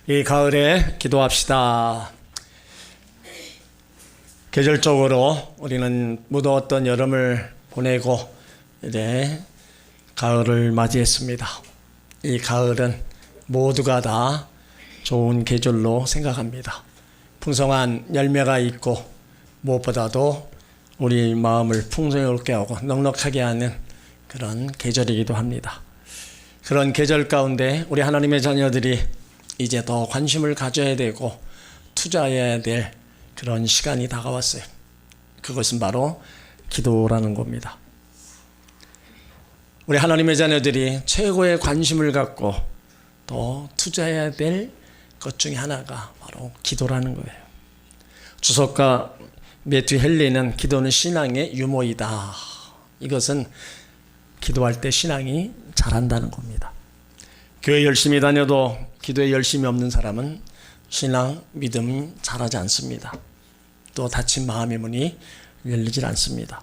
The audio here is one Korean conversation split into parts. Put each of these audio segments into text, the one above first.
이 가을에 기도합시다. 계절적으로 우리는 무더웠던 여름을 보내고 이제 가을을 맞이했습니다. 이 가을은 모두가 다 좋은 계절로 생각합니다. 풍성한 열매가 있고 무엇보다도 우리 마음을 풍성하게 하고 넉넉하게 하는 그런 계절이기도 합니다. 그런 계절 가운데 우리 하나님의 자녀들이 이제 더 관심을 가져야 되고 투자해야 될 그런 시간이 다가왔어요. 그것은 바로 기도라는 겁니다. 우리 하나님의 자녀들이 최고의 관심을 갖고 또 투자해야 될 것 중에 하나가 바로 기도라는 거예요. 주석가 매튜 헨리는 기도는 신앙의 유모이다. 이것은 기도할 때 신앙이 자란다는 겁니다. 교회 열심히 다녀도 기도에 열심이 없는 사람은 신앙, 믿음 자라지 않습니다. 또 닫힌 마음의 문이 열리질 않습니다.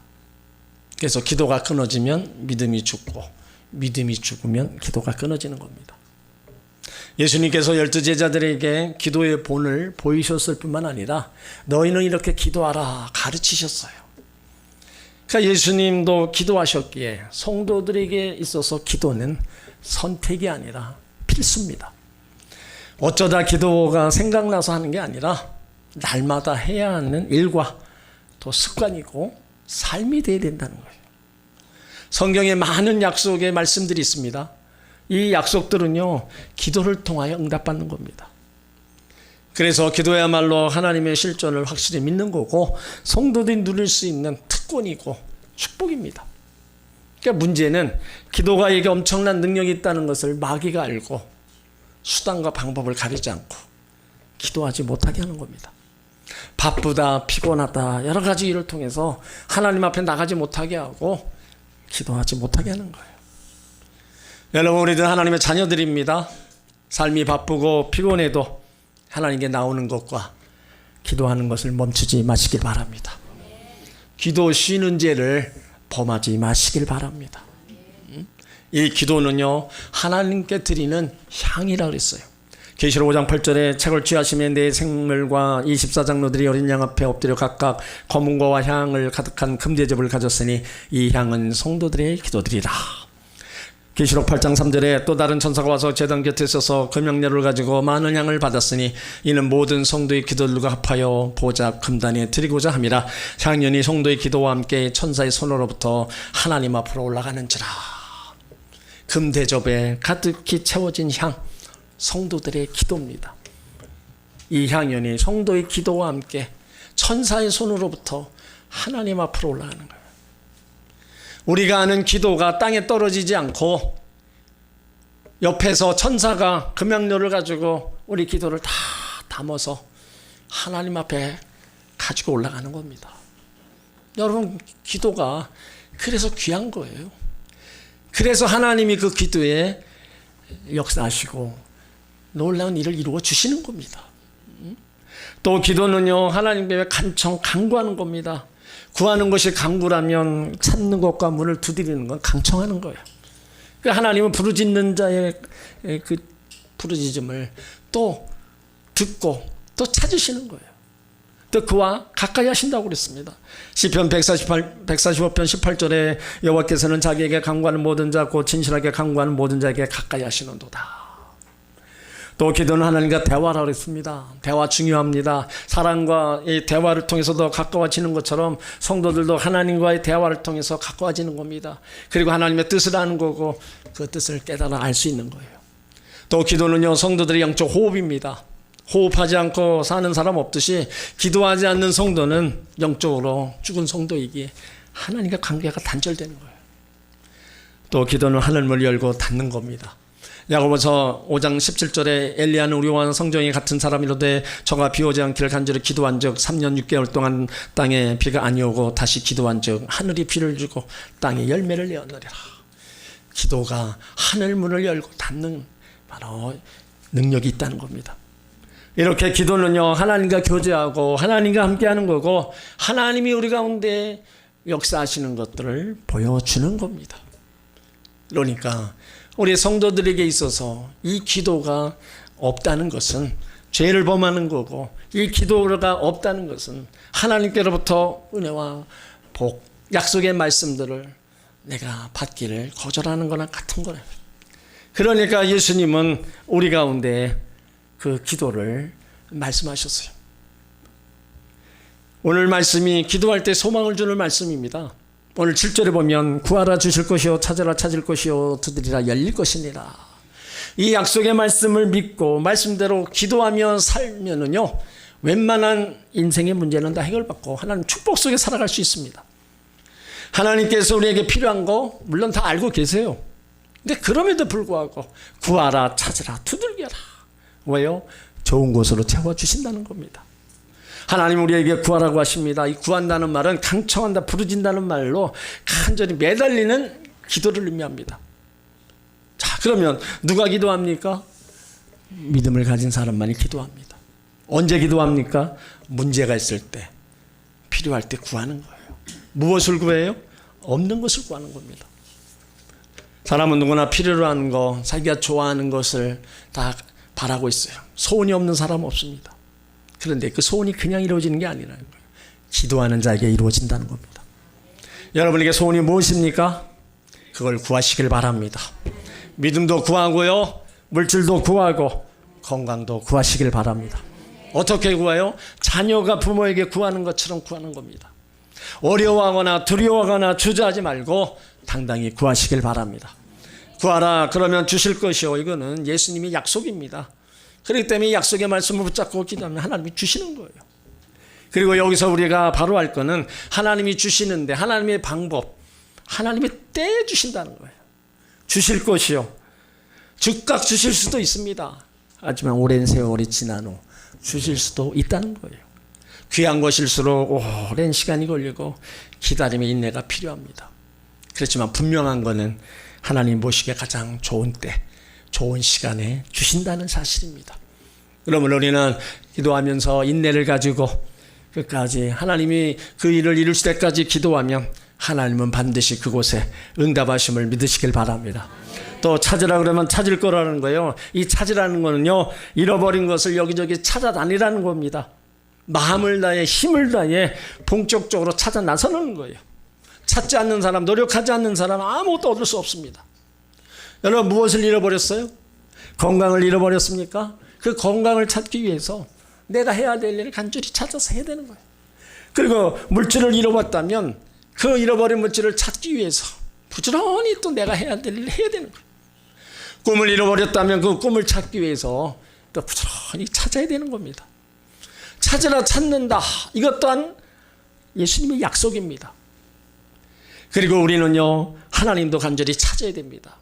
그래서 기도가 끊어지면 믿음이 죽고 믿음이 죽으면 기도가 끊어지는 겁니다. 예수님께서 12제자들에게 기도의 본을 보이셨을 뿐만 아니라 너희는 이렇게 기도하라 가르치셨어요. 그러니까 예수님도 기도하셨기에 성도들에게 있어서 기도는 선택이 아니라 필수입니다. 어쩌다 기도가 생각나서 하는 게 아니라 날마다 해야 하는 일과 또 습관이고 삶이 되어야 된다는 거예요. 성경에 많은 약속의 말씀들이 있습니다. 이 약속들은요, 기도를 통하여 응답받는 겁니다. 그래서 기도야말로 하나님의 실존을 확실히 믿는 거고 성도들이 누릴 수 있는 특권이고 축복입니다. 그러니까 문제는 기도가 이게 엄청난 능력이 있다는 것을 마귀가 알고 수단과 방법을 가리지 않고 기도하지 못하게 하는 겁니다. 바쁘다, 피곤하다, 여러 가지 일을 통해서 하나님 앞에 나가지 못하게 하고 기도하지 못하게 하는 거예요. 여러분, 우리들 하나님의 자녀들입니다. 삶이 바쁘고 피곤해도 하나님께 나오는 것과 기도하는 것을 멈추지 마시길 바랍니다. 기도 쉬는 죄를 범하지 마시길 바랍니다. 이 기도는요, 하나님께 드리는 향이라고 그랬어요. 계시록 5장 8절에 책을 취하시면 내 생물과 24장로들이 어린 양 앞에 엎드려 각각 검은고와 향을 가득한 금대접을 가졌으니 이 향은 성도들의 기도들이라. 계시록 8장 3절에 또 다른 천사가 와서 제단 곁에 서서 금영려를 가지고 많은 향을 받았으니 이는 모든 성도의 기도들과 합하여 보좌 금단에 드리고자 함이라. 향연이 성도의 기도와 함께 천사의 손으로부터 하나님 앞으로 올라가는지라. 금대접에 가득히 채워진 향, 성도들의 기도입니다. 이 향연이 성도의 기도와 함께 천사의 손으로부터 하나님 앞으로 올라가는 거예요. 우리가 아는 기도가 땅에 떨어지지 않고 옆에서 천사가 금양료를 가지고 우리 기도를 다 담아서 하나님 앞에 가지고 올라가는 겁니다. 여러분, 기도가 그래서 귀한 거예요. 그래서 하나님이 그 기도에 역사하시고 놀라운 일을 이루어 주시는 겁니다. 또 기도는요, 하나님께 간청, 간구하는 겁니다. 구하는 것이 간구라면 찾는 것과 문을 두드리는 건 간청하는 거예요. 그러니까 하나님은 부르짖는 자의 그 부르짖음을 또 듣고 또 찾으시는 거예요. 또 그와 가까이 하신다고 그랬습니다. 시편 145편 18절에 여호와께서는 자기에게 간구하는 모든 자 곧 진실하게 간구하는 모든 자에게 가까이 하시는도다. 또 기도는 하나님과 대화라고 그랬습니다. 대화 중요합니다. 사랑과 이 대화를 통해서도 가까워지는 것처럼 성도들도 하나님과의 대화를 통해서 가까워지는 겁니다. 그리고 하나님의 뜻을 아는 거고 그 뜻을 깨달아 알 수 있는 거예요. 또 기도는요, 성도들의 영적 호흡입니다. 호흡하지 않고 사는 사람 없듯이 기도하지 않는 성도는 영적으로 죽은 성도이기에 하나님과 관계가 단절되는 거예요. 또 기도는 하늘문을 열고 닫는 겁니다. 야고보서 5장 17절에 엘리야는 우리와 성정이 같은 사람이로되 저가 비 오지 않기를 간절히 기도한 적 3년 6개월 동안 땅에 비가 아니오고 다시 기도한 적 하늘이 비를 주고 땅에 열매를 내었느니라. 기도가 하늘문을 열고 닫는 바로 능력이 있다는 겁니다. 이렇게 기도는요, 하나님과 교제하고 하나님과 함께하는 거고 하나님이 우리 가운데 역사하시는 것들을 보여주는 겁니다. 그러니까 우리 성도들에게 있어서 이 기도가 없다는 것은 죄를 범하는 거고, 이 기도가 없다는 것은 하나님께로부터 은혜와 복, 약속의 말씀들을 내가 받기를 거절하는 거나 같은 거예요. 그러니까 예수님은 우리 가운데 그 기도를 말씀하셨어요. 오늘 말씀이 기도할 때 소망을 주는 말씀입니다. 오늘 7절에 보면 구하라 주실 것이요 찾으라 찾을 것이요 두드리라 열릴 것이니라. 이 약속의 말씀을 믿고 말씀대로 기도하며 살면은요, 웬만한 인생의 문제는 다 해결받고 하나님 축복 속에 살아갈 수 있습니다. 하나님께서 우리에게 필요한 거 물론 다 알고 계세요. 근데 그럼에도 불구하고 구하라 찾으라 두들겨라. 왜요? 좋은 곳으로 채워주신다는 겁니다. 하나님 우리에게 구하라고 하십니다. 이 구한다는 말은 강청한다, 부르진다는 말로 간절히 매달리는 기도를 의미합니다. 자, 그러면 누가 기도합니까? 믿음을 가진 사람만이 기도합니다. 언제 기도합니까? 문제가 있을 때, 필요할 때 구하는 거예요. 무엇을 구해요? 없는 것을 구하는 겁니다. 사람은 누구나 필요로 하는 거, 자기가 좋아하는 것을 다 바라고 있어요. 소원이 없는 사람은 없습니다. 그런데 그 소원이 그냥 이루어지는 게 아니라는 거예요. 기도하는 자에게 이루어진다는 겁니다. 여러분에게 소원이 무엇입니까? 그걸 구하시길 바랍니다. 믿음도 구하고요, 물질도 구하고 건강도 구하시길 바랍니다. 어떻게 구해요? 자녀가 부모에게 구하는 것처럼 구하는 겁니다. 어려워하거나 두려워하거나 주저하지 말고 당당히 구하시길 바랍니다. 구하라 그러면 주실 것이요, 이거는 예수님이 약속입니다. 그렇기 때문에 약속의 말씀을 붙잡고 기도하면 하나님이 주시는 거예요. 그리고 여기서 우리가 바로 할 거는 하나님이 주시는데 하나님의 방법, 하나님이 때 주신다는 거예요. 주실 것이요, 즉각 주실 수도 있습니다. 하지만 오랜 세월이 지난 후 주실 수도 있다는 거예요. 귀한 것일수록 오랜 시간이 걸리고 기다림의 인내가 필요합니다. 그렇지만 분명한 거는 하나님 보시기에 가장 좋은 때, 좋은 시간에 주신다는 사실입니다. 그러면 우리는 기도하면서 인내를 가지고 끝까지 하나님이 그 일을 이루실 때까지 기도하면 하나님은 반드시 그곳에 응답하심을 믿으시길 바랍니다. 또 찾으라 그러면 찾을 거라는 거예요. 이 찾으라는 거는요, 잃어버린 것을 여기저기 찾아다니라는 겁니다. 마음을 다해 힘을 다해 본격적으로 찾아 나서는 거예요. 찾지 않는 사람, 노력하지 않는 사람은 아무것도 얻을 수 없습니다. 여러분 무엇을 잃어버렸어요? 건강을 잃어버렸습니까? 그 건강을 찾기 위해서 내가 해야 될 일을 간절히 찾아서 해야 되는 거예요. 그리고 물질을 잃어버렸다면 그 잃어버린 물질을 찾기 위해서 부지런히 또 내가 해야 될 일을 해야 되는 거예요. 꿈을 잃어버렸다면 그 꿈을 찾기 위해서 또 부지런히 찾아야 되는 겁니다. 찾으라 찾는다, 이것 또한 예수님의 약속입니다. 그리고 우리는요, 하나님도 간절히 찾아야 됩니다.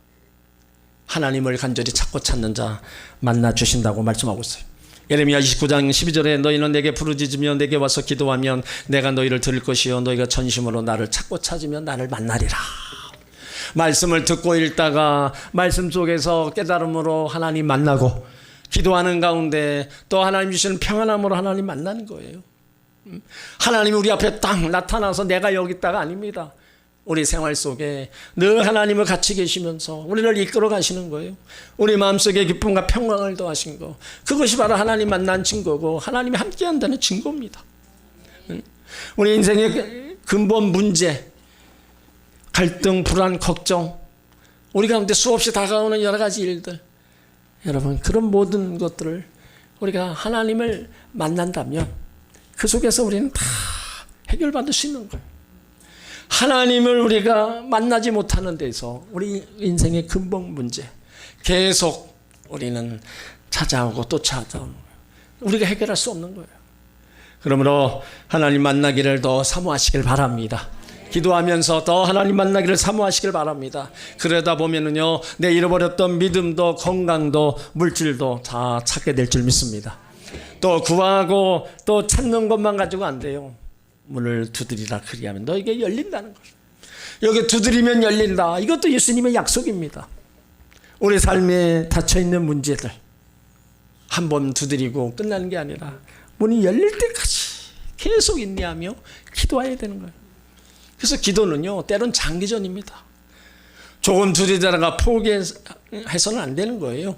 하나님을 간절히 찾고 찾는 자 만나 주신다고 말씀하고 있어요. 예레미야 29장 12절에 너희는 내게 부르짖으며 내게 와서 기도하면 내가 너희를 들을 것이요 너희가 전심으로 나를 찾고 찾으면 나를 만나리라. 말씀을 듣고 읽다가 말씀 속에서 깨달음으로 하나님 만나고 기도하는 가운데 또 하나님 주시는 평안함으로 하나님 만나는 거예요. 하나님이 우리 앞에 딱 나타나서 내가 여기 있다가 아닙니다. 우리 생활 속에 늘 하나님을 같이 계시면서 우리를 이끌어 가시는 거예요. 우리 마음속에 기쁨과 평강을 더하신 거, 그것이 바로 하나님 만난 증거고 하나님이 함께한다는 증거입니다. 우리 인생의 근본 문제, 갈등, 불안, 걱정, 우리 가운데 수없이 다가오는 여러 가지 일들, 여러분 그런 모든 것들을 우리가 하나님을 만난다면 그 속에서 우리는 다 해결받을 수 있는 거예요. 하나님을 우리가 만나지 못하는 데서 우리 인생의 근본 문제 계속 우리는 찾아오고 또 찾아오는 거예요. 우리가 해결할 수 없는 거예요. 그러므로 하나님 만나기를 더 사모하시길 바랍니다. 기도하면서 더 하나님 만나기를 사모하시길 바랍니다. 그러다 보면은요, 내 잃어버렸던 믿음도 건강도 물질도 다 찾게 될 줄 믿습니다. 또 구하고 또 찾는 것만 가지고 안 돼요. 문을 두드리라 그리하면 너에게 열린다는 거예요. 여기 두드리면 열린다. 이것도 예수님의 약속입니다. 우리 삶에 닫혀있는 문제들 한 번 두드리고 끝나는 게 아니라 문이 열릴 때까지 계속 인내하며 기도해야 되는 거예요. 그래서 기도는요, 때론 장기전입니다. 조금 두드리다가 포기해서는 안 되는 거예요.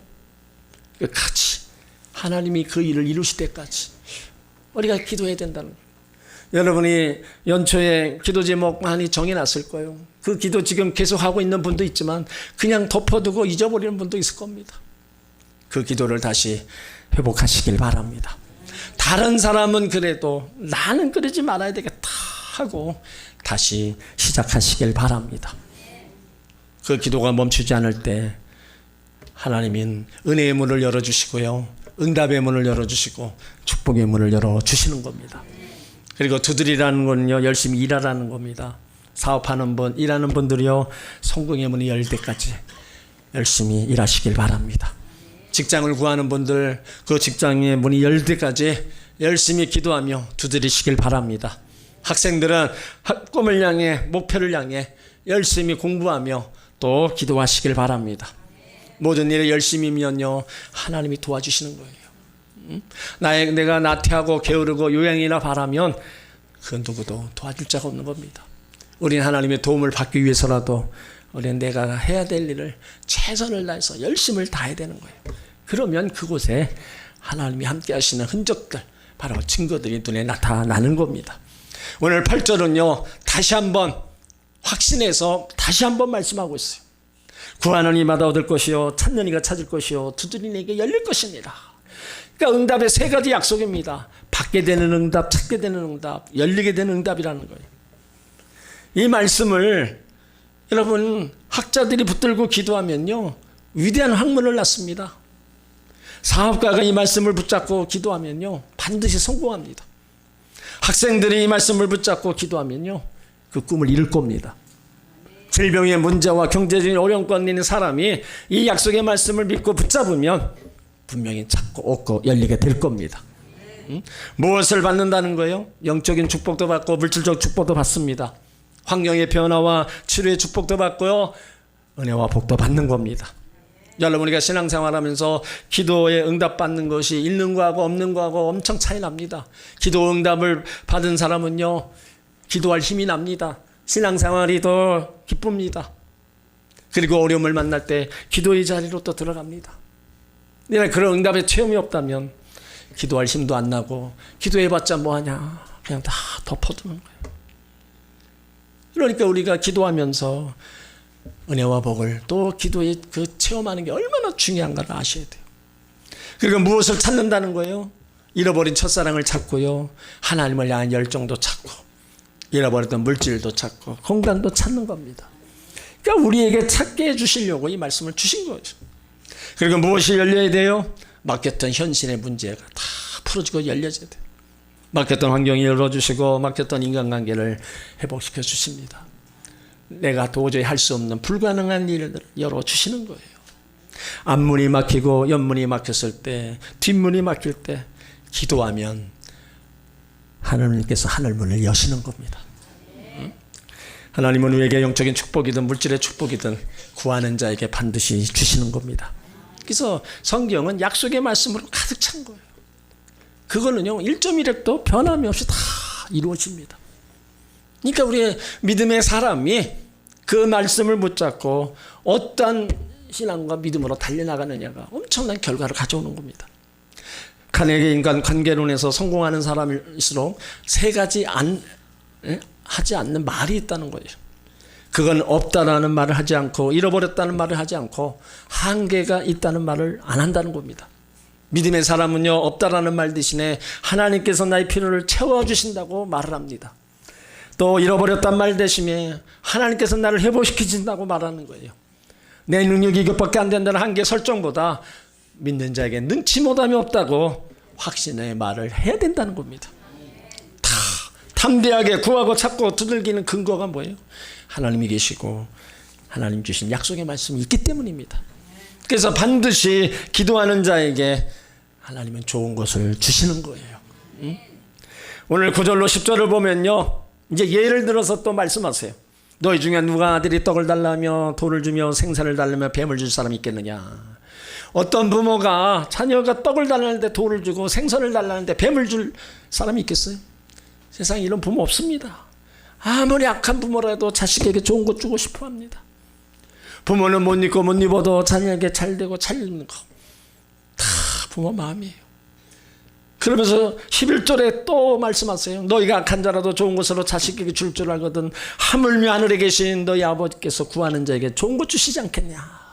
끝까지 하나님이 그 일을 이루실 때까지 우리가 기도해야 된다는 거예요. 여러분이 연초에 기도 제목 많이 정해놨을 거예요. 그 기도 지금 계속하고 있는 분도 있지만 그냥 덮어두고 잊어버리는 분도 있을 겁니다. 그 기도를 다시 회복하시길 바랍니다. 다른 사람은 그래도 나는 그러지 말아야 되겠다 하고 다시 시작하시길 바랍니다. 그 기도가 멈추지 않을 때 하나님은 은혜의 문을 열어주시고요, 응답의 문을 열어주시고 축복의 문을 열어주시는 겁니다. 그리고 두드리라는 거는요, 열심히 일하라는 겁니다. 사업하는 분, 일하는 분들이요, 성공의 문이 열 때까지 열심히 일하시길 바랍니다. 직장을 구하는 분들, 그 직장의 문이 열 때까지 열심히 기도하며 두드리시길 바랍니다. 학생들은 꿈을 향해, 목표를 향해 열심히 공부하며 또 기도하시길 바랍니다. 모든 일에 열심히면요, 하나님이 도와주시는 거예요. 내가 나태하고 게으르고 요양이나 바라면 그 누구도 도와줄 자가 없는 겁니다. 우리는 하나님의 도움을 받기 위해서라도 우리는 내가 해야 될 일을 최선을 다해서 열심을 다해야 되는 거예요. 그러면 그곳에 하나님이 함께 하시는 흔적들, 바로 증거들이 눈에 나타나는 겁니다. 오늘 8절은요, 다시 한번 확신해서 다시 한번 말씀하고 있어요. 구하는 이마다 얻을 것이요, 찾는 이가 찾을 것이요, 두드리는 이에게 열릴 것이니라. 그러니까 응답의 세 가지 약속입니다. 받게 되는 응답, 찾게 되는 응답, 열리게 되는 응답이라는 거예요. 이 말씀을 여러분 학자들이 붙들고 기도하면요, 위대한 학문을 낳습니다. 사업가가 이 말씀을 붙잡고 기도하면요, 반드시 성공합니다. 학생들이 이 말씀을 붙잡고 기도하면요, 그 꿈을 이룰 겁니다. 질병의 문제와 경제적인 어려움과 있는 사람이 이 약속의 말씀을 믿고 붙잡으면 분명히 찾고 얻고 열리게 될 겁니다. 무엇을 받는다는 거예요? 영적인 축복도 받고 물질적 축복도 받습니다. 환경의 변화와 치료의 축복도 받고요, 은혜와 복도 받는 겁니다. 여러분, 우리가 신앙생활하면서 기도에 응답받는 것이 있는 거하고 없는 거하고 엄청 차이 납니다. 기도 응답을 받은 사람은요, 기도할 힘이 납니다. 신앙생활이 더 기쁩니다. 그리고 어려움을 만날 때 기도의 자리로 또 들어갑니다. 그런 응답의 체험이 없다면 기도할 힘도 안 나고 기도해봤자 뭐하냐, 그냥 다 덮어두는 거예요. 그러니까 우리가 기도하면서 은혜와 복을 또 기도에 그 체험하는 게 얼마나 중요한가를 아셔야 돼요. 그리고 무엇을 찾는다는 거예요? 잃어버린 첫사랑을 찾고요, 하나님을 향한 열정도 찾고, 잃어버렸던 물질도 찾고, 건강도 찾는 겁니다. 그러니까 우리에게 찾게 해주시려고 이 말씀을 주신 거죠. 그리고 무엇이 열려야 돼요? 막혔던 현실의 문제가 다 풀어지고 열려져야 돼요. 막혔던 환경이 열어주시고 막혔던 인간관계를 회복시켜 주십니다. 내가 도저히 할 수 없는 불가능한 일을 열어주시는 거예요. 앞문이 막히고 옆문이 막혔을 때, 뒷문이 막힐 때 기도하면 하나님께서 하늘문을 여시는 겁니다. 하나님은 우리에게 영적인 축복이든 물질의 축복이든 구하는 자에게 반드시 주시는 겁니다. 그래서 성경은 약속의 말씀으로 가득 찬 거예요. 그거는요, 1.1획도 변함이 없이 다 이루어집니다. 그러니까 우리의 믿음의 사람이 그 말씀을 붙잡고 어떤 신앙과 믿음으로 달려나가느냐가 엄청난 결과를 가져오는 겁니다. 카네기 인간 관계론에서 성공하는 사람일수록 세 가지 하지 않는 말이 있다는 거예요. 그건 없다라는 말을 하지 않고, 잃어버렸다는 말을 하지 않고, 한계가 있다는 말을 안 한다는 겁니다. 믿음의 사람은요, 없다라는 말 대신에 하나님께서 나의 필요를 채워주신다고 말을 합니다. 또 잃어버렸단 말 대신에 하나님께서 나를 회복시키신다고 말하는 거예요. 내 능력이 이것밖에 안 된다는 한계 설정보다 믿는 자에게 능치 못함이 없다고 확신의 말을 해야 된다는 겁니다. 다 담대하게 구하고 찾고 두들기는 근거가 뭐예요? 하나님이 계시고 하나님 주신 약속의 말씀이 있기 때문입니다. 그래서 반드시 기도하는 자에게 하나님은 좋은 것을 주시는 거예요. 오늘 9절로 10절을 보면요, 이제 예를 들어서 또 말씀하세요. 너희 중에 누가 아들이 떡을 달라며 돌을 주며 생선을 달라며 뱀을 줄 사람이 있겠느냐. 어떤 부모가 자녀가 떡을 달라는데 돌을 주고 생선을 달라는데 뱀을 줄 사람이 있겠어요? 세상에 이런 부모 없습니다. 아무리 악한 부모라도 자식에게 좋은 것 주고 싶어 합니다. 부모는 못 입고 못 입어도 자녀에게 잘 되고 잘 입는 거 다 부모 마음이에요. 그러면서 11절에 또 말씀하세요. 너희가 악한 자라도 좋은 것으로 자식에게 줄 줄 알거든 하물며 하늘에 계신 너희 아버지께서 구하는 자에게 좋은 것 주시지 않겠냐.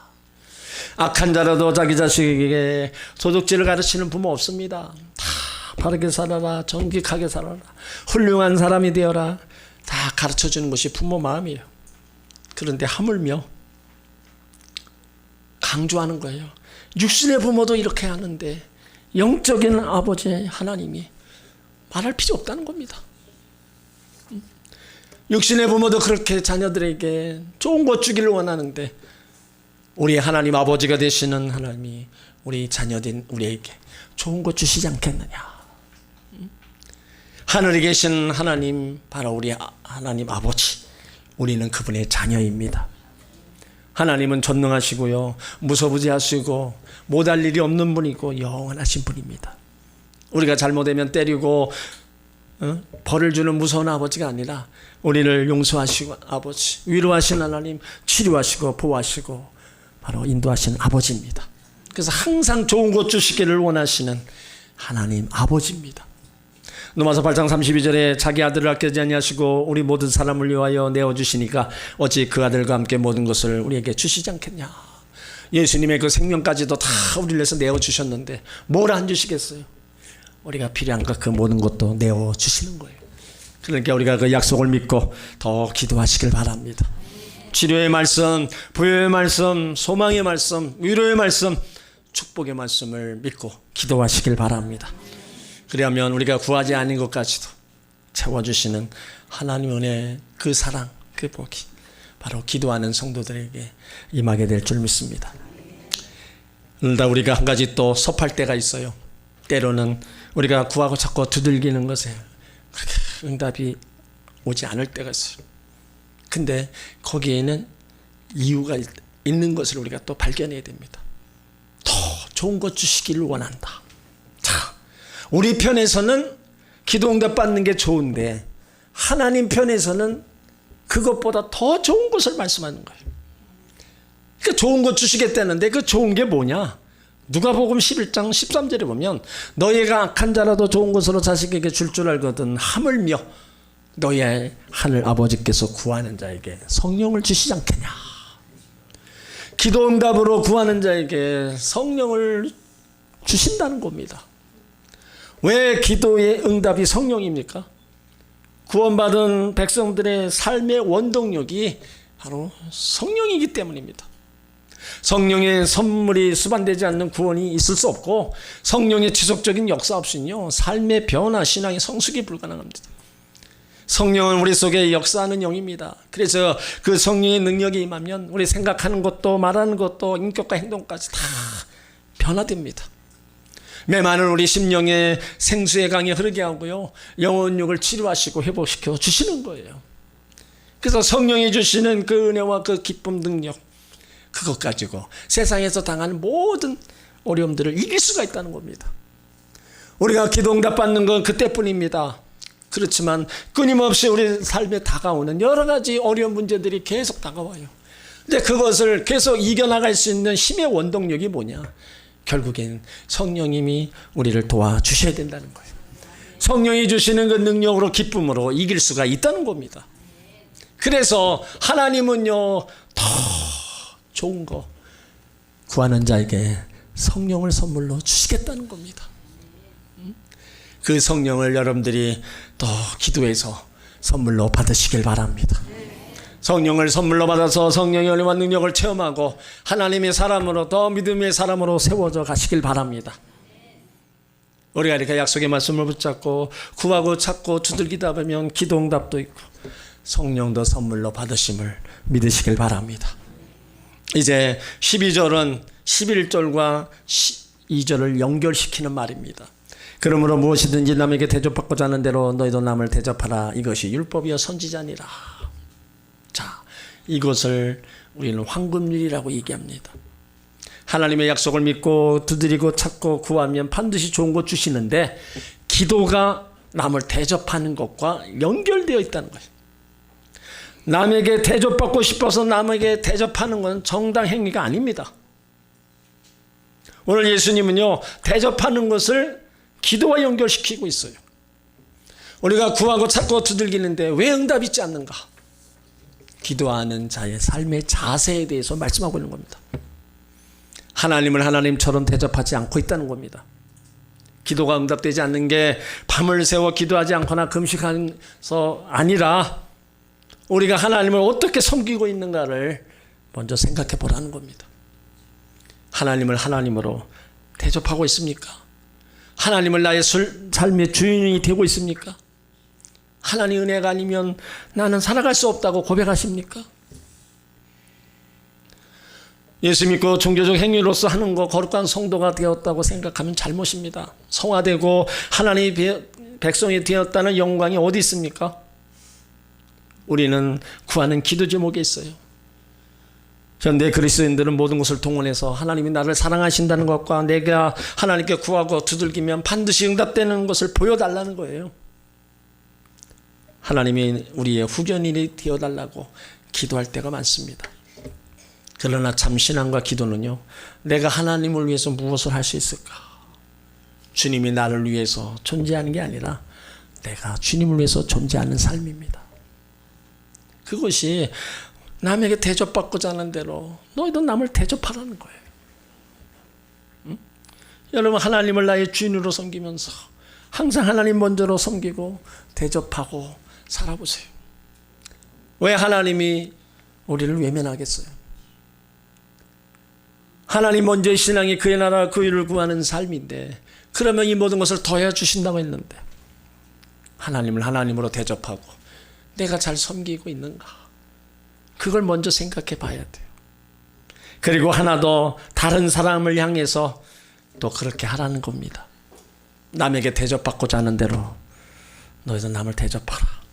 악한 자라도 자기 자식에게 도둑질을 가르치는 부모 없습니다. 다 바르게 살아라, 정직하게 살아라, 훌륭한 사람이 되어라, 다 가르쳐주는 것이 부모 마음이에요. 그런데 하물며 강조하는 거예요. 육신의 부모도 이렇게 하는데 영적인 아버지 하나님이 말할 필요 없다는 겁니다. 육신의 부모도 그렇게 자녀들에게 좋은 것 주기를 원하는데 우리 하나님 아버지가 되시는 하나님이 우리 자녀된 우리에게 좋은 것 주시지 않겠느냐. 하늘에 계신 하나님, 바로 우리 하나님 아버지, 우리는 그분의 자녀입니다. 하나님은 전능하시고요, 무소부지하시고 못할 일이 없는 분이고 영원하신 분입니다. 우리가 잘못하면 때리고 벌을 주는 무서운 아버지가 아니라 우리를 용서하시고 아버지, 위로하신 하나님, 치료하시고 보호하시고 바로 인도하시는 아버지입니다. 그래서 항상 좋은 것 주시기를 원하시는 하나님 아버지입니다. 로마서 8장 32절에 자기 아들을 아끼지 아니하시고 우리 모든 사람을 위하여 내어주시니까 어찌 그 아들과 함께 모든 것을 우리에게 주시지 않겠냐. 예수님의 그 생명까지도 다 우리를 위해서 내어주셨는데 뭘 안 주시겠어요? 우리가 필요한 것 그 모든 것도 내어주시는 거예요. 그러니까 우리가 그 약속을 믿고 더 기도하시길 바랍니다. 치료의 말씀, 부요의 말씀, 소망의 말씀, 위로의 말씀, 축복의 말씀을 믿고 기도하시길 바랍니다. 그러면 우리가 구하지 않은 것까지도 채워주시는 하나님 은혜의 그 사랑, 그 복이 바로 기도하는 성도들에게 임하게 될 줄 믿습니다. 그러다 우리가 한 가지 또 섭할 때가 있어요. 때로는 우리가 구하고 자꾸 두들기는 것에 그렇게 응답이 오지 않을 때가 있어요. 근데 거기에는 이유가 있는 것을 우리가 또 발견해야 됩니다. 더 좋은 것 주시기를 원한다. 자, 우리 편에서는 기도 응답 받는 게 좋은데 하나님 편에서는 그것보다 더 좋은 것을 말씀하는 거예요. 그 좋은 것 주시겠다는데 그 좋은 게 뭐냐? 누가복음 11장 13절에 보면 너희가 악한 자라도 좋은 것으로 자식에게 줄 줄 알거든 하물며 너희의 하늘 아버지께서 구하는 자에게 성령을 주시지 않겠냐. 기도 응답으로 구하는 자에게 성령을 주신다는 겁니다. 왜 기도의 응답이 성령입니까? 구원받은 백성들의 삶의 원동력이 바로 성령이기 때문입니다. 성령의 선물이 수반되지 않는 구원이 있을 수 없고 성령의 지속적인 역사 없이는요 삶의 변화, 신앙의 성숙이 불가능합니다. 성령은 우리 속에 역사하는 영입니다. 그래서 그 성령의 능력이 임하면 우리 생각하는 것도 말하는 것도 인격과 행동까지 다 변화됩니다. 메마른 우리 심령의 생수의 강이 흐르게 하고요 영혼육을 치료하시고 회복시켜 주시는 거예요. 그래서 성령이 주시는 그 은혜와 그 기쁨, 능력, 그것 가지고 세상에서 당하는 모든 어려움들을 이길 수가 있다는 겁니다. 우리가 기도 응답 받는 건 그때뿐입니다. 그렇지만 끊임없이 우리 삶에 다가오는 여러 가지 어려운 문제들이 계속 다가와요. 근데 그것을 계속 이겨나갈 수 있는 힘의 원동력이 뭐냐? 결국엔 성령님이 우리를 도와주셔야 된다는 거예요. 성령이 주시는 그 능력으로, 기쁨으로 이길 수가 있다는 겁니다. 그래서 하나님은요 더 좋은 거 구하는 자에게 성령을 선물로 주시겠다는 겁니다. 그 성령을 여러분들이 더 기도해서 선물로 받으시길 바랍니다. 성령을 선물로 받아서 성령의 은혜와 능력을 체험하고 하나님의 사람으로, 더 믿음의 사람으로 세워져 가시길 바랍니다. 우리가 이렇게 약속의 말씀을 붙잡고 구하고 찾고 두들기다 보면 기도 응답도 있고 성령도 선물로 받으심을 믿으시길 바랍니다. 이제 12절은 11절과 2절을 연결시키는 말입니다. 그러므로 무엇이든지 남에게 대접받고자 하는 대로 너희도 남을 대접하라. 이것이 율법이요 선지자니라. 자, 이것을 우리는 황금률이라고 얘기합니다. 하나님의 약속을 믿고 두드리고 찾고 구하면 반드시 좋은 것 주시는데 기도가 남을 대접하는 것과 연결되어 있다는 거예요. 남에게 대접받고 싶어서 남에게 대접하는 건 정당 행위가 아닙니다. 오늘 예수님은요 대접하는 것을 기도와 연결시키고 있어요. 우리가 구하고 찾고 두들기는데 왜 응답이 있지 않는가? 기도하는 자의 삶의 자세에 대해서 말씀하고 있는 겁니다. 하나님을 하나님처럼 대접하지 않고 있다는 겁니다. 기도가 응답되지 않는 게 밤을 새워 기도하지 않거나 금식해서 아니라 우리가 하나님을 어떻게 섬기고 있는가를 먼저 생각해 보라는 겁니다. 하나님을 하나님으로 대접하고 있습니까? 하나님을 나의 삶의 주인이 되고 있습니까? 하나님 은혜가 아니면 나는 살아갈 수 없다고 고백하십니까? 예수 믿고 종교적 행위로서 하는 거 거룩한 성도가 되었다고 생각하면 잘못입니다. 성화되고 하나님의 백성이 되었다는 영광이 어디 있습니까? 우리는 구하는 기도 제목에 있어요. 현대 그리스도인들은 모든 것을 동원해서 하나님이 나를 사랑하신다는 것과 내가 하나님께 구하고 두들기면 반드시 응답되는 것을 보여달라는 거예요. 하나님이 우리의 후견인이 되어달라고 기도할 때가 많습니다. 그러나 참 신앙과 기도는요, 내가 하나님을 위해서 무엇을 할 수 있을까? 주님이 나를 위해서 존재하는 게 아니라 내가 주님을 위해서 존재하는 삶입니다. 그것이 남에게 대접받고자 하는 대로 너희도 남을 대접하라는 거예요. 응? 여러분, 하나님을 나의 주인으로 섬기면서 항상 하나님 먼저로 섬기고 대접하고 살아보세요. 왜 하나님이 우리를 외면하겠어요? 하나님 먼저의 신앙이 그의 나라 그 일을 구하는 삶인데, 그러면 이 모든 것을 더해 주신다고 했는데 하나님을 하나님으로 대접하고 내가 잘 섬기고 있는가? 그걸 먼저 생각해 봐야 돼요. 그리고 하나 더, 다른 사람을 향해서 또 그렇게 하라는 겁니다. 남에게 대접받고자 하는 대로 너희도 남을 대접하라.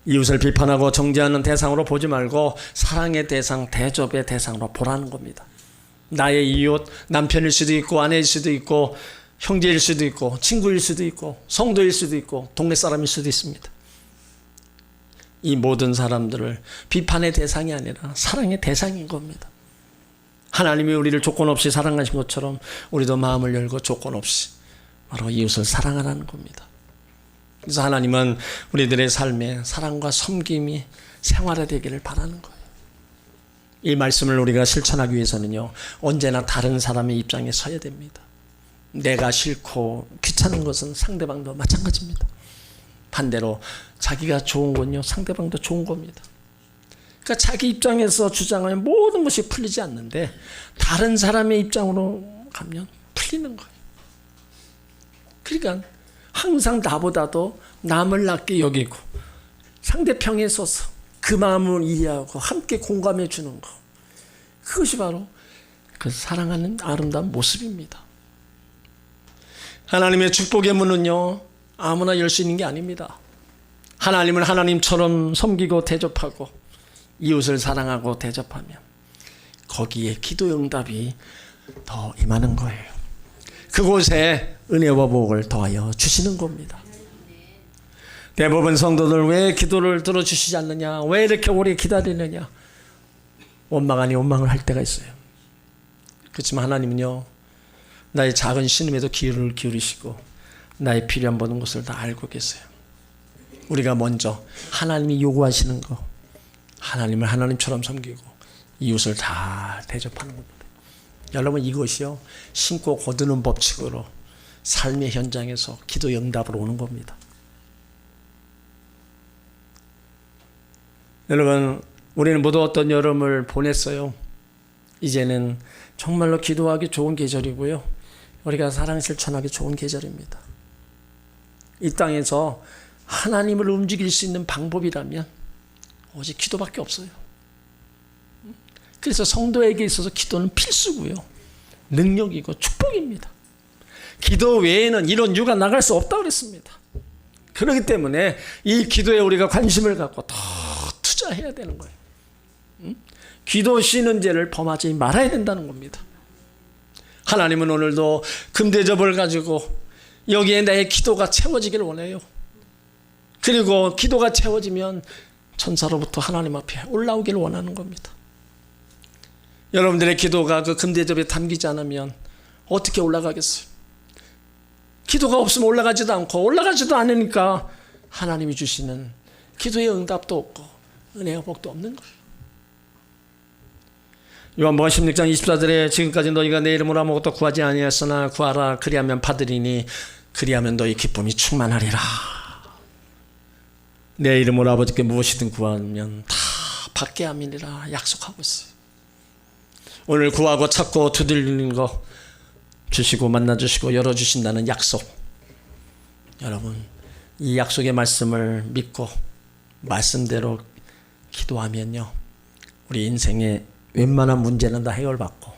이웃을 비판하고 정죄하는 대상으로 보지 말고 사랑의 대상, 대접의 대상으로 보라는 겁니다. 나의 이웃, 남편일 수도 있고 아내일 수도 있고 형제일 수도 있고 친구일 수도 있고 성도일 수도 있고 동네 사람일 수도 있습니다. 이 모든 사람들을 비판의 대상이 아니라 사랑의 대상인 겁니다. 하나님이 우리를 조건 없이 사랑하신 것처럼 우리도 마음을 열고 조건 없이 바로 이웃을 사랑하라는 겁니다. 그래서 하나님은 우리들의 삶에 사랑과 섬김이 생활화되기를 바라는 거예요. 이 말씀을 우리가 실천하기 위해서는요, 언제나 다른 사람의 입장에 서야 됩니다. 내가 싫고 귀찮은 것은 상대방도 마찬가지입니다. 반대로 자기가 좋은 건요, 상대방도 좋은 겁니다. 그러니까 자기 입장에서 주장하면 모든 것이 풀리지 않는데 다른 사람의 입장으로 가면 풀리는 거예요. 그러니까 항상 나보다도 남을 낫게 여기고 상대편에 서서 그 마음을 이해하고 함께 공감해 주는 거, 그것이 바로 그 사랑하는 아름다운 모습입니다. 하나님의 축복의 문은요, 아무나 열 수 있는 게 아닙니다. 하나님을 하나님처럼 섬기고 대접하고 이웃을 사랑하고 대접하면 거기에 기도 응답이 더 임하는 거예요. 그곳에 은혜와 복을 더하여 주시는 겁니다. 대부분 성도들 왜 기도를 들어주시지 않느냐, 왜 이렇게 오래 기다리느냐, 원망 아니 원망을 할 때가 있어요. 그렇지만 하나님은요, 나의 작은 신음에도 귀를 기울이시고 나의 필요한 모든 것을 다 알고 계세요. 우리가 먼저 하나님이 요구하시는 거, 하나님을 하나님처럼 섬기고 이웃을 다 대접하는 겁니다. 여러분, 이것이요, 신고 거두는 법칙으로 삶의 현장에서 기도 응답으로 오는 겁니다. 여러분, 우리는 모두 어떤 여름을 보냈어요. 이제는 정말로 기도하기 좋은 계절이고요, 우리가 사랑 실천하기 좋은 계절입니다. 이 땅에서 하나님을 움직일 수 있는 방법이라면 오직 기도밖에 없어요. 그래서 성도에게 있어서 기도는 필수고요, 능력이고 축복입니다. 기도 외에는 이런 유가 나갈 수 없다고 그랬습니다. 그렇기 때문에 이 기도에 우리가 관심을 갖고 더 투자해야 되는 거예요. 기도 쉬는 죄를 범하지 말아야 된다는 겁니다. 하나님은 오늘도 금대접을 가지고 여기에 내 기도가 채워지기를 원해요. 그리고 기도가 채워지면 천사로부터 하나님 앞에 올라오기를 원하는 겁니다. 여러분들의 기도가 그 금대접에 담기지 않으면 어떻게 올라가겠어요? 기도가 없으면 올라가지도 않고 올라가지도 않으니까 하나님이 주시는 기도의 응답도 없고 은혜와 복도 없는 거예요. 요한복음 16장 24절에 지금까지 너희가 내 이름으로 아무것도 구하지 아니하였으나 구하라 그리하면 받으리니 그리하면 너희 기쁨이 충만하리라. 내 이름으로 아버지께 무엇이든 구하면 다 받게 함이니라 약속하고 있어요. 오늘 구하고 찾고 두드리는 거 주시고 만나주시고 열어주신다는 약속, 여러분 이 약속의 말씀을 믿고 말씀대로 기도하면요 우리 인생의 웬만한 문제는 다 해결받고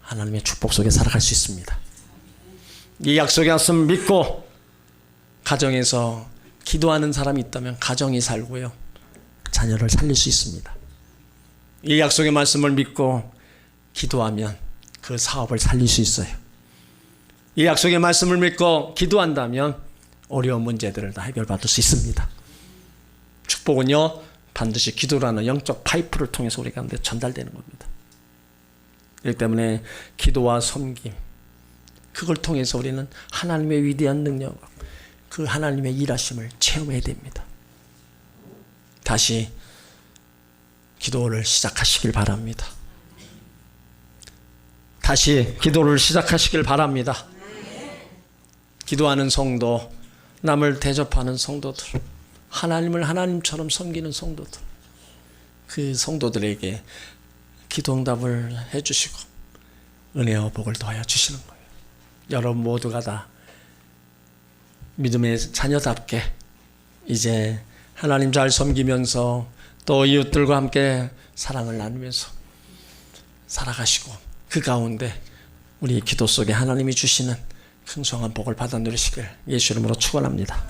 하나님의 축복 속에 살아갈 수 있습니다. 이 약속의 말씀을 믿고 가정에서 기도하는 사람이 있다면 가정이 살고요 자녀를 살릴 수 있습니다. 이 약속의 말씀을 믿고 기도하면 그 사업을 살릴 수 있어요. 이 약속의 말씀을 믿고 기도한다면 어려운 문제들을 다 해결받을 수 있습니다. 축복은요 반드시 기도라는 영적 파이프를 통해서 우리 가운데 전달되는 겁니다. 그렇기 때문에 기도와 섬김, 그걸 통해서 우리는 하나님의 위대한 능력, 그 하나님의 일하심을 체험해야 됩니다. 다시 기도를 시작하시길 바랍니다. 다시 기도를 시작하시길 바랍니다. 기도하는 성도, 남을 대접하는 성도들, 하나님을 하나님처럼 섬기는 성도들, 그 성도들에게 기도 응답을 해주시고 은혜와 복을 더하여 주시는 거예요. 여러분 모두가 다 믿음의 자녀답게 이제 하나님 잘 섬기면서 또 이웃들과 함께 사랑을 나누면서 살아가시고 그 가운데 우리 기도 속에 하나님이 주시는 풍성한 복을 받아 누리시길 예수 이름으로 축원합니다.